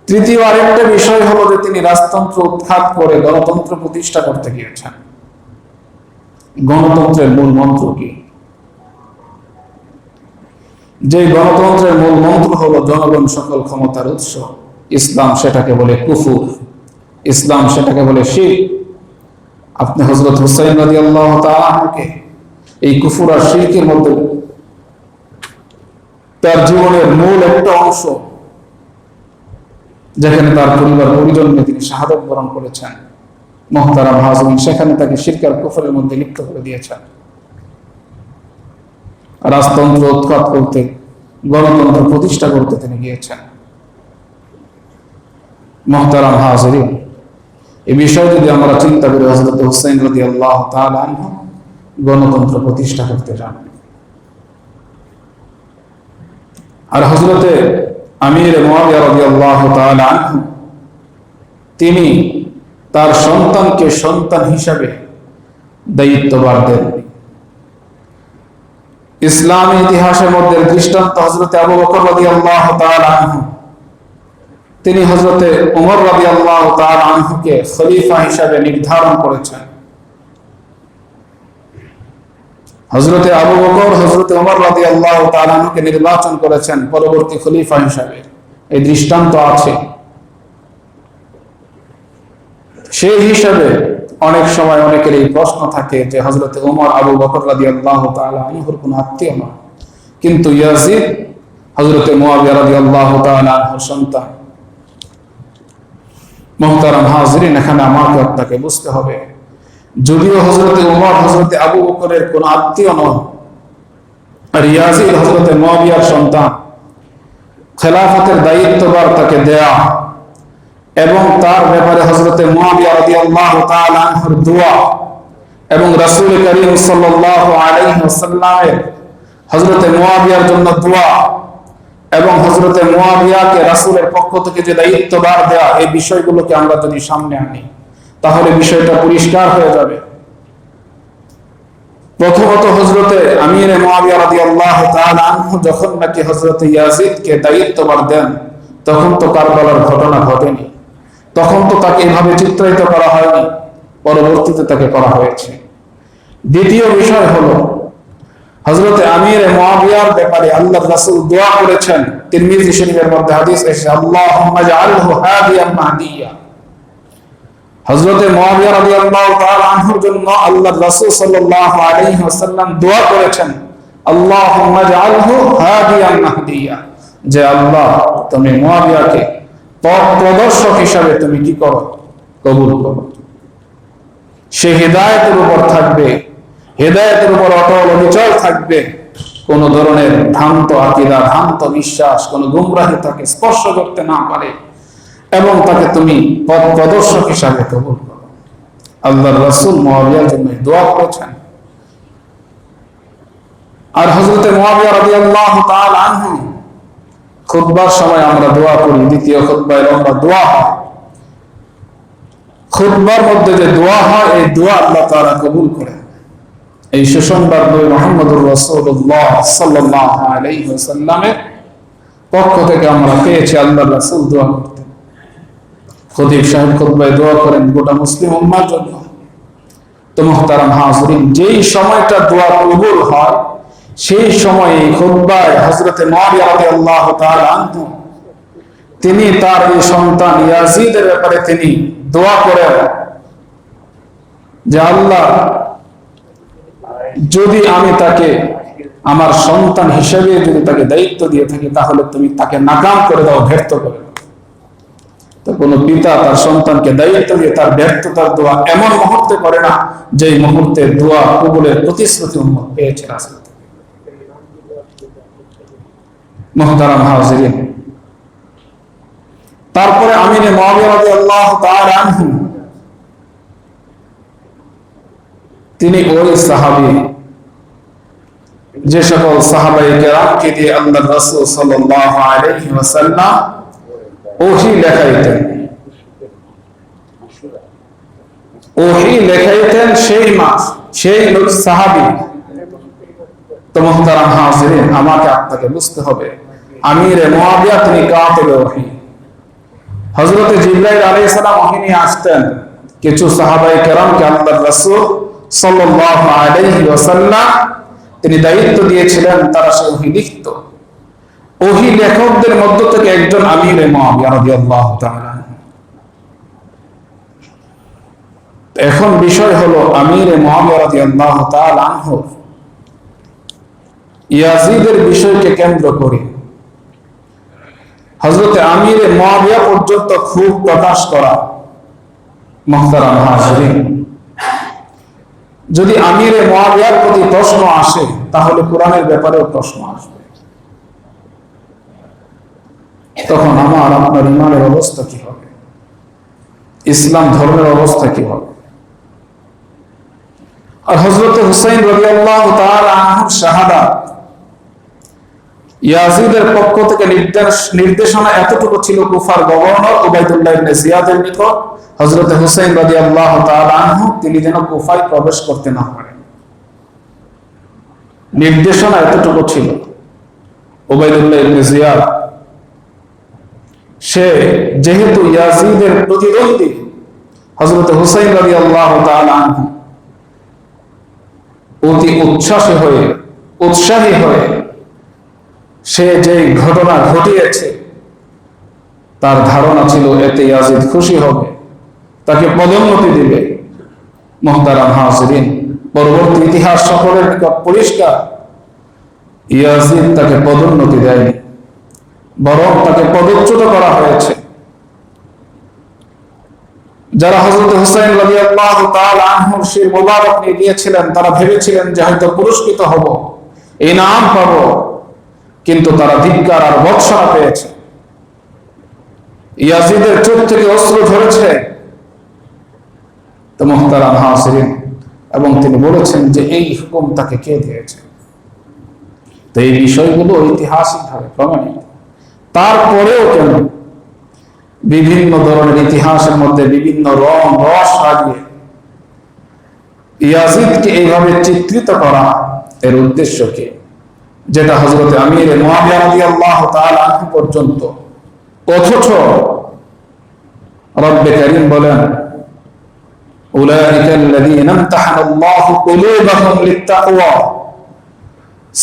তৃতীয় আরেকটা বিষয় হলো যে তিনি রাজতন্ত্র উৎখাত করে গণতন্ত্র প্রতিষ্ঠা করতে গিয়েছেন। গণতন্ত্রের মূল মন্ত্র কি? যে গণতন্ত্রের মূল মন্ত্র হলো জনগণ সকল ক্ষমতার উৎস। ইসলাম সেটাকে বলে কুফর, ইসলাম সেটাকে বলে শিরক। আপনি হযরত হুসাইন রাদিয়াল্লাহু তাআলা আনহুকে এই কুফর আর শিরকের মধ্যে তার জীবনের মূল একটা অংশ, যেখানে তার পরিবার পরিজন নিয়ে তিনি শাহাদাত বরণ করেছেন, মুহতারাম হাজরিন, সেখানে তাকে শিরক আর কুফরের মধ্যে লিপ্ত করে দিয়েছেন। রাজতন্ত্র উৎখাত করতে, গণতন্ত্র প্রতিষ্ঠা করতে তিনি গিয়েছেন। মুহতারাম হাজরিন, এই বিষয়ে যদি আমরা চিন্তা করি, হযরত হুসাইন রাদিয়াল্লাহু তাআলা আনহু গণতন্ত্র প্রতিষ্ঠা করতে যান। আর হযরতে আমির মুআবিয়া রাদিয়াল্লাহু তাআলা আনহু, তিনি তার সন্তানকে সন্তান হিসাবে দায়িত্বভার দেন। ইসলামী ইতিহাসের মধ্যে দৃষ্টান্ত হযরতে আবু বকর রাদিয়াল্লাহু তাআলা আনহু, তিনি হযরতে ওমর রাদিয়াল্লাহু তাআলা আনহুকে খলিফা হিসাবে নির্ধারণ করেছেন। হযরতে আবু বকর হযরতে ওমর রাদিয়াল্লাহু তাআলা আনহুকে নির্বাচন করেছেন পরবর্তী খলিফা হিসাবে, এই দৃষ্টান্ত আছে। সেই হিসাবে অনেক সময় অনেকের এই প্রশ্ন থাকে যে হযরতে ওমর আবু বকর রাদিয়াল্লাহু তাআলা আনহুর কোন আত্মীয় নয়, কিন্তু ইয়াজিদ হযরতে মুআবিয়া রাদিয়াল্লাহু তাআলা আনহুর সন্তান। মুহতারাম হাজরিন, এখানে আমাকে আপনাকে বুঝতে হবে, যদিও হযরতে ওমর হযরতে আবু বকরের কোন আত্মীয় নন, আর ইয়াজিদ হযরতে মুআবিয়ার সন্তান, খেলাফতের দায়িত্বভার তাকে দেয়া এবং তার ব্যাপারে হযরতে মুআবিয়া রাদিয়াল্লাহু তাআলা আনহুর দোয়া এবং রাসূল করিম সাল্লাল্লাহু আলাইহি ওয়াসাল্লামের হযরতে মুআবিয়ার জন্য দোয়া এবং হযরতে মুয়াবিয়াকে রাসূলের পক্ষ থেকে যে দায়িত্বভার দেওয়া, এই বিষয়গুলোকে আমরা যদি সামনে আনি তাহলে বিষয়টা পরিষ্কার হয়ে যাবে। প্রথমত হযরতে আমির মুয়াবিয়া রাদিয়াল্লাহু তাআলা আনহু যখন নাকি হযরতে ইয়াজিদকে দায়িত্বভার দেন, তখন তো কারবালার ঘটনা ঘটেনি, তখন তো তাকে এভাবে চিত্রায়িত করা হয়নি, পরবর্তীতে তাকে করা হয়েছে। দ্বিতীয় বিষয় হলো হযরতে আমির মুয়াবিয়ার ব্যাপারে আল্লাহর রাসূল দোয়া করেছেন। তিরমিজি শরীফের মধ্যে হাদিস এসেছে, আল্লাহুম্মা জাআলহু হাদিয়ান মাহদিয়া। হযরতে মুয়াবিয়া রাদিয়াল্লাহু তাআলা আনহুর জন্য আল্লাহর রাসূল সাল্লাল্লাহু আলাইহি ওয়াসাল্লাম দোয়া করেছেন, আল্লাহুম্মা জাআলহু হাদিয়ান মাহদিয়া, যে আল্লাহ তুমি মুয়াবিয়াকে পথ প্রদর্শক হিসাবে তুমি কি করো, কবুল করো। সে হিদায়াতের উপর থাকবে, হিদায়াতের উপর অটল অবিচল থাকবে, কোন ধরনের ভ্রান্ত আকীদা, ভ্রান্ত বিশ্বাস, কোন গুমরাহি তাকে স্পর্শ করতে না পারে, এবং তাকে তুমি পথ প্রদর্শক হিসাবে কবুল করো। আল্লাহর রাসূল মুয়াবিয়ার জন্য দোয়া করেছেন। আর হযরতে মুয়াবিয়া রাদিয়াল্লাহু তাআলা আনহু খুতবার সময় আমরা দোয়া করি, দ্বিতীয় খুতবায় লম্বা দোয়া হয়, খুতবার মধ্যে যে দোয়া হয় এই দোয়া আল্লাহ তাআলা কবুল করেন। এই সুসংবাদ নবী মুহাম্মদুর রাসূলুল্লাহ সাল্লাল্লাহু আলাইহি ওয়াসাল্লামের পক্ষ থেকে আমরা পেয়েছি। আল্লাহর রাসূল দোয়া করতেন, খতিব সাহেব খুতবায় দোয়া করেন গোটা মুসলিম উম্মার জন্য। তো মুহতারাম হাজিরিন, যেই সময়টা দোয়া কবুল হয় সেই সময় এই খুতবায় হযরতে মুয়াবিয়া রাদিয়াল্লাহু তাআলা আনহু তিনি তার এই সন্তান ইয়াজিদের ব্যাপারে তিনি দোয়া করেন যে আল্লাহ, যদি আমি তাকে আমার সন্তান হিসেবে যদি তাকে দায়িত্ব দিয়ে থাকি তাহলে তুমি তাকে নাকাম করে দাও, ব্যর্থ করে দাও। তো কোন পিতা তার সন্তানকে দায়িত্ব দিয়ে তার ব্যর্থতার দোয়া এমন মুহূর্তে করে না যে মুহূর্তে দোয়া কবুলের প্রতিশ্রুতি উম্মত পেয়েছে রাসূল। মুহতারাম হাজিরিন, তারপরে আমির মুয়াবিয়া রাদিয়াল্লাহু তাআলা আনহু তিনি ওই সাহাবী, যে সকল সাহাবায়ে কেরামকে দিয়ে আল্লাহর রাসূল সাল্লাল্লাহু আলাইহি ওয়াসাল্লাম ওহী লেখাইতেন, ওহী লেখাইতেন সেই সাহাবী। তো মুহতারাম হাজিরিন, আমাকে আপনাকে বুঝতে হবে আমির মুয়াবিয়া তিনি কাতিল ওহী। হযরত জিবরাইল আলাইহিস সালাম ওহী নিয়ে আসতেন, কিছু সাহাবায়ে কেরামকে আল্লাহর রাসূল সাল্লাল্লাহু আলাইহি ওয়াসাল্লাম তিনি দায়িত্ব দিয়েছিলেন, তারা সেই ওহী লিখত। ওহী লেখকদের মধ্য থেকে একজন আমির মুয়াবিয়া রাদিয়াল্লাহু তাআলা। এখন বিষয় হলো আমির মুয়াবিয়া রাদিয়াল্লাহু তাআলা আনহু ইয়াজিদের বিষয়কে কেন্দ্র করে হযরতে আমির মুয়াবিয়া পর্যন্ত খুব প্রকাশ করা। মুহতারাম হাজিরিন, যদি আমির মুয়াবিয়ার প্রতি প্রশ্ন আসে তাহলে কোরআনের ব্যাপারেও প্রশ্ন আসবে। তখন আমার আপনার ইমানের অবস্থা কি হবে, ইসলাম ধর্মের অবস্থা কি হবে? আর হযরত হুসাইন রাদিয়াল্লাহু তাআলা আনহুর শাহাদাত, ইয়াজিদের পক্ষ থেকে নির্দেশনা এতটুকু ছিল, কুফার গভর্নর উবাইদুল্লাহ ইবনে জিয়াদের নিকট হযরত হুসাইন রাদিয়াল্লাহু তাআলা আনহু তিনি যেন কুফায় প্রবেশ করতে না পারেন, নির্দেশনা এতটুকু ছিল। উবাইদুল্লাহ ইবনে জিয়াদ সে যেহেতু ইয়াজিদের প্রতিদ্বন্দ্বী হযরত হুসাইন রাদিয়াল্লাহু তাআলা আনহু অতি উৎসাহী হয়ে সে যে ঘটনা ঘটিয়েছে তার ধারণা ছিল এতে ইয়াজিদ খুশি হবে, তাকে পদোন্নতি দিবে। মুহতারাম হাজিরিন, পরবর্তী ইতিহাস সকলের নিকট পরিষ্কার, ইয়াজিদ তাকে পদোন্নতি দেয়নি, বরং তাকে পদচ্যুত করা হয়েছে। যারা হযরত হুসাইন রাদিয়াল্লাহু তাআলা আনহুর শির মোবারক নিয়ে গিয়েছিলেন তারা ভেবেছিলেন যে হয়তো পুরস্কৃত হব, ইনাম পাব, কিন্তু তারা ধিক্কার আর ভৎসনা পেয়েছে। ইয়াজিদের চোখ থেকে অশ্রু ঝরেছে। তো মুহতারাম হাজিরিন, এবং তিনি বলেছেন যে এই হুকুম তাকে কে দিয়েছে। তো এই বিষয়গুলো ঐতিহাসিকভাবে প্রমাণিত। তারপরেও কেন বিভিন্ন ধরনের ইতিহাসের মধ্যে বিভিন্ন রং রস লাগিয়ে ইয়াজিদকে এইভাবে চিত্রিত করা, এর উদ্দেশ্য কি? যেটা হযরত আমির মুআবিয়া রাদিয়াল্লাহু তাআলা আনহু পর্যন্ত। অথচ রব্বে কারীম বলেন, উলাইকা আল্লাযীনা ইমতাহানাল্লাহু কুলুবাহুম লিত্তাকওয়া,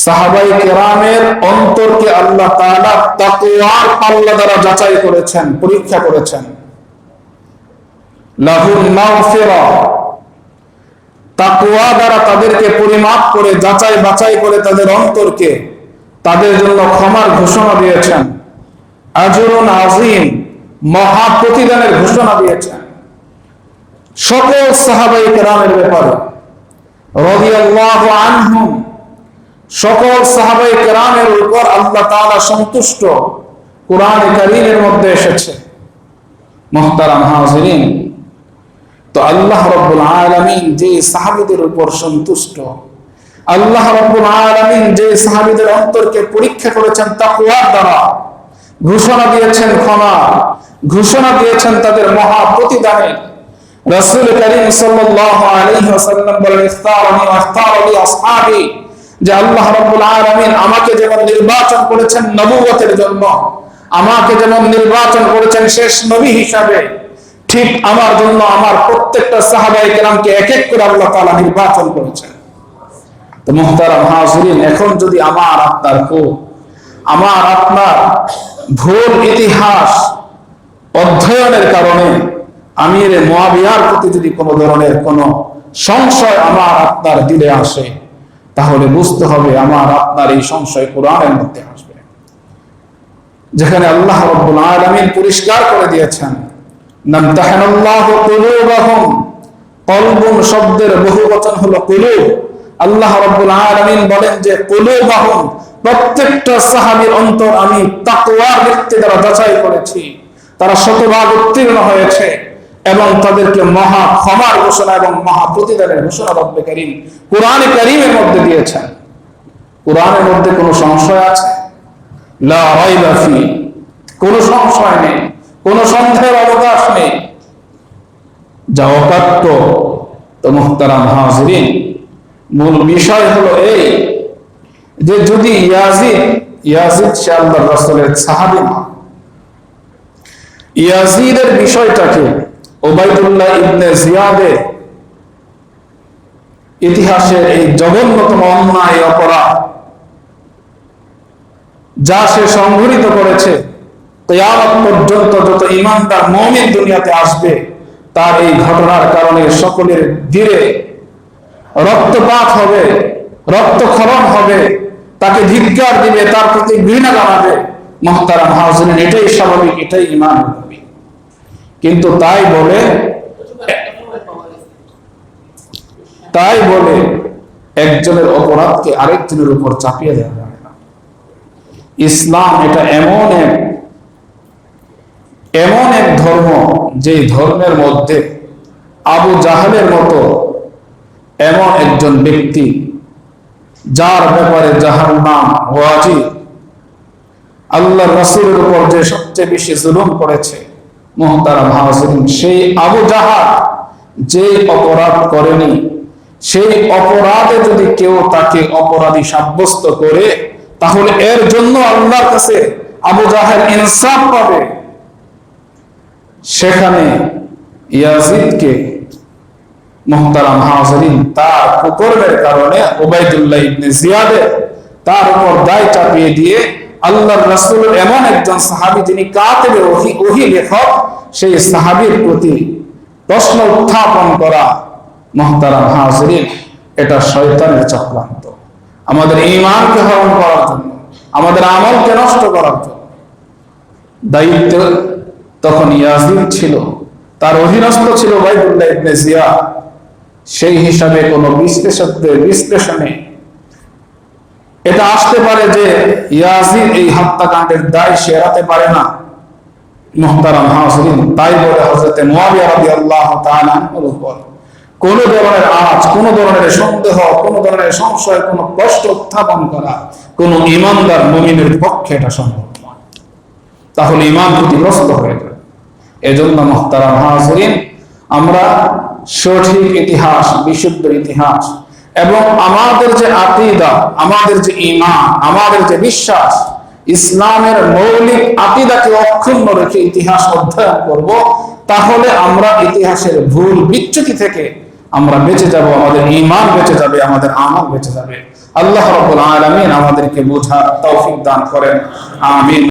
সাহাবায়ে কেরামের অন্তরকে আল্লাহ তাআলা তাকওয়ার পাল্লা দ্বারা যাচাই করেছেন, পরীক্ষা করেছেন। লাহুম মাগফিরা, তাকওয়া দ্বারা তাদেরকে পরিমাপ করে যাচাই বাছাই করে তাদের অন্তরকে তাদের জন্য ক্ষমার ঘোষণা দিয়েছেন। আজরুন আযীম, মহা প্রতিদানের ঘোষণা দিয়েছেন সকল সাহাবায়ে কেরামের ব্যাপারে রাদিয়াল্লাহু আনহুম। সকল সাহাবায়ে কেরামের উপর আল্লাহ তাআলা সন্তুষ্ট, কোরআনে কারীমের মধ্যে এসেছে। মুহতারাম হাজিরিন, তো আল্লাহ রাব্বুল আলামিন যে সাহাবীদের উপর সন্তুষ্ট, আল্লাহ রাব্বুল আলামিন যে সাহাবীদের অন্তরকে পরীক্ষা করেছেন তাকওয়ার দ্বারা, ঘোষণা দিয়েছেন ক্ষমা, ঘোষণা দিয়েছেন তাদের মহা প্রতিদানের। রাসূল করিম সাল্লাল্লাহু আলাইহি ওয়াসাল্লাম বলেন, ইখতারানি ওয়া ইখতারালি আসহাবি, যে আল্লাহ রাব্বুল আলামিন আমাকে যেমন নির্বাচন করেছেন নবুয়তের জন্য, আমাকে যেমন নির্বাচন করেছেন শেষ নবী হিসাবে, ঠিক আমার জন্য আমার প্রত্যেকটা সাহাবায়ে কেরামকে এক এক করে আল্লাহ তাআলা নির্বাচন করেছেন। তো মুহতারাম হাজিরিন, এখন যদি আমার আপনার ভুল ইতিহাস অধ্যয়নের কারণে আমিরে মুআবিয়ার প্রতি যদি কোনো ধরনের কোনো সংশয় আমার আপনার দিলে আসে, তাহলে বুঝতে হবে আমার আপনার এই সংশয় কোরআনের মধ্যে আসবে, যেখানে আল্লাহ রাব্বুল আলামিন পরিষ্কার করে দিয়েছেন, নামতাহানাল্লাহু কুলুবাহুম, কলবুন শব্দের বহুবচন হলো কুলুব। আল্লাহ রাব্বুল আলামিন বলেন যে কুলুবাহুম, প্রত্যেকটা সাহাবীর অন্তর আমি তাকওয়ার ভিত্তি দ্বারা যাচাই করেছি, তারা শতভাগ উত্তীর্ণ হয়েছে এবং তাদেরকে মহা ক্ষমার ঘোষণা এবং মহা প্রতিদানের ঘোষণা রব্বে কারীম কোরআনে কারীমের মধ্যে দিয়েছেন। কোরআনের মধ্যে কোনো সংশয় আছে? লা রাইবা ফি, কোনো সংশয় নেই, কোনো সন্দেহের অবকাশ নেই। যা অকাট্য। তো মুহতারাম হাজিরিন, মূল বিষয় হলো এই যে যদি ইয়াজিদ সে আল্লাহর রাসূলের সাহাবী না, ইয়াজিদের বিষয়টাকে উবাইদুল্লাহ ইবনে জিয়াদের ইতিহাসের এই জঘন্যতম অন্যায় অপরাধ যা সে সংঘটিত করেছে, কিয়ামত পর্যন্ত যত ঈমানদার মুমিন দুনিয়াতে আসবে, তার এই ঘটনার কারণে সকলের দিলে রক্তপাত হবে, রক্তক্ষরণ হবে, তাকে ধিক্কার দিবে, তার প্রতি ঘৃণা জানাবে। মুহতারাম হাজিরিন, এটাই স্বাভাবিক, এটাই ঈমান। কিন্তু তাই বলে একজনের অপরাধকে আরেকজনের উপর চাপিয়ে দেওয়া যাবে না। ইসলাম এটা এমন এক ধর্ম, যে ধর্মের মধ্যে আবু জাহেলের মতো এমন একজন ব্যক্তি, যার ব্যাপারে জাহান্নাম ওয়াজিব, আল্লাহর রাসূলের উপর যে সবচেয়ে বেশি জুলুম করেছে, মুহতারাম হাজিরিন, সেই আবু জাহাল যে অপরাধ করেনি, সেই অপরাধে যদি কেউ তাকে অপরাধী সাব্যস্ত করে, তাহলে এর জন্য আল্লাহর কাছে আবু জাহেল ইনসাফ পাবে। সেখানে ইয়াজিদকে মুহতারাম হাজিরিন তার কুকর্মের কারণে উবাইদুল্লাহ ইবনে জিয়াদের তার উপর দায় চাপিয়ে দিয়ে আল্লাহর রাসূলের এমন একজন সাহাবী, যিনি কাতিবে ওহী লেখক, সেই সাহাবীর প্রতি প্রশ্ন উত্থাপন করা, মুহতারাম হাজিরিন, এটা শয়তানের চক্রান্ত, আমাদের ঈমানকে হরণ করার জন্য, আমাদের আমলকে নষ্ট করার জন্য। দায়িত্ব তখন ইয়াজিদ ছিল, তার অধীনস্থ ছিল উবাইদুল্লাহ ইবনে জিয়াদ। সেই হিসাবে কোন বিশ্লেষকদের বিশ্লেষণে এটা আসতে পারে যে ইয়াজিদ এই হত্যাকাণ্ডের দায় সে এড়াতে পারে না। মুহতারাম হাজিরিন, তাই বলে হযরত মুআবিয়া রাদিয়াল্লাহু তাআলা আনহুর উপর কোন ধরনের আঁচ, কোন ধরনের সন্দেহ, কোন ধরনের সংশয়, কোন প্রশ্ন উত্থাপন করা কোন ঈমানদার মুমিনের পক্ষে এটা সম্ভব নয়। তাহলে ঈমান ক্ষতিগ্রস্ত হয়ে যাবে। এজন্য মুহতারাম হাজিরিন, আমরা সঠিক ইতিহাস, বিশুদ্ধ ইতিহাস এবং আমাদের যে আকীদা, আমাদের যে ঈমান, আমাদের যে বিশ্বাস, ইসলামের মৌলিক আকীদাকে অক্ষুণ্ণ রেখে ইতিহাস অধ্যয়ন করব, তাহলে আমরা ইতিহাসের ভুল বিচ্যুতি থেকে আমরা বেঁচে যাব, আমাদের ঈমান বেঁচে যাবে, আমাদের আমল বেঁচে যাবে। আল্লাহ রাব্বুল আলামিন আমাদেরকে বোঝার তৌফিক দান করেন, আমিন।